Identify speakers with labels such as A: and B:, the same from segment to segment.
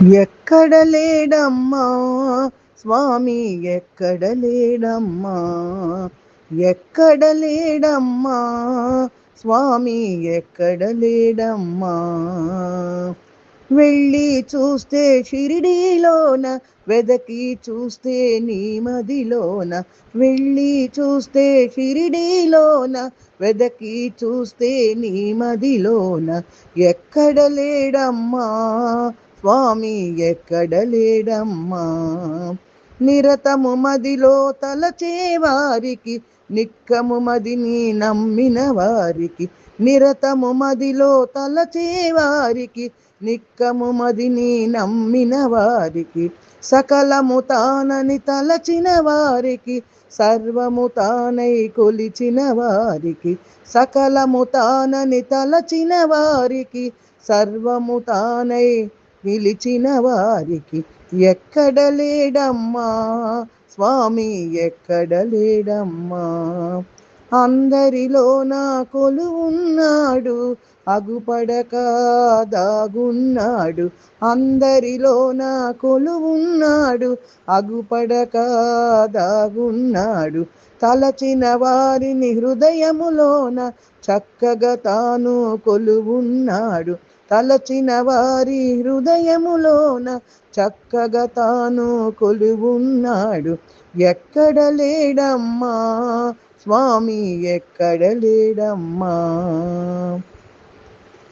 A: ఎక్కడ లేడమ్మా స్వామి, ఎక్కడ లేడమ్మా, ఎక్కడ లేడమ్మా స్వామి, ఎక్కడ లేడమ్మా. వెళ్ళి చూస్తే షిరిడీలోన, వెదకి చూస్తే నీ మదిలోన. వెళ్ళి చూస్తే షిరిడీలోన, వెదకి చూస్తే నీ మదిలోన. ఎక్కడ లేడమ్మా స్వామి, ఎక్కడ లేడమ్మా. నిరతము మదిలో తలచే వారికి, నిక్కము మదిని నమ్మిన వారికి. నిరతము మదిలో తలచే వారికి, నిక్కము మదిని నమ్మిన వారికి. సకలము తానని తలచిన వారికి, సర్వము తానై కొలిచిన వారికి. సకలము తానని తలచిన వారికి, సర్వము తానై పిలిచిన వారికి. ఎక్కడ లేడమ్మా స్వామి, ఎక్కడ లేడమ్మా. అందరిలో నా కొలువున్నాడు, అగుపడక దాగున్నాడు. అందరిలో నా కొలువున్నాడు, అగుపడక దాగున్నాడు. తలచిన వారిని హృదయములోన చక్కగా తాను కొలువున్నాడు. తలచిన వారి హృదయములోన చక్కగా తాను కొలువున్నాడు. ఎక్కడ లేడమ్మా స్వామి, ఎక్కడ లేడమ్మా.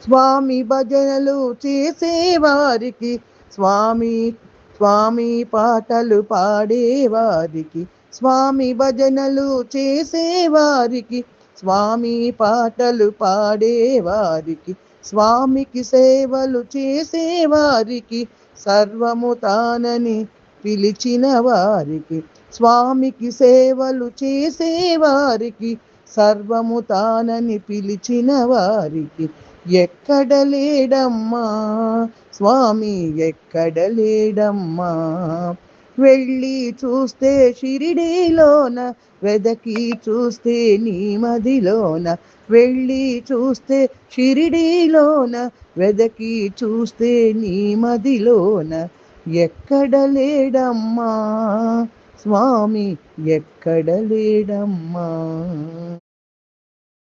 A: స్వామి భజనలు చేసేవారికి, స్వామి స్వామి పాటలు పాడేవారికి. స్వామి భజనలు చేసేవారికి, స్వామి పాటలు పాడేవారికి. స్వామికి సేవలు చేసేవారికి, సర్వము తానని పిలిచిన వారికి. స్వామికి సేవలు చేసేవారికి, సర్వము తానని పిలిచిన వారికి. ఎక్కడ లేడమ్మా స్వామి, ఎక్కడ లేడమ్మా. వెళ్ళి చూస్తే షిరిడీలోన, వెదకి చూస్తే నీ మదిలోన. వెళ్ళి చూస్తే షిరిడీలోన, వెదకి చూస్తే నీ మదిలోన. ఎక్కడ లేడమ్మా స్వామి, ఎక్కడ లేడమ్మా.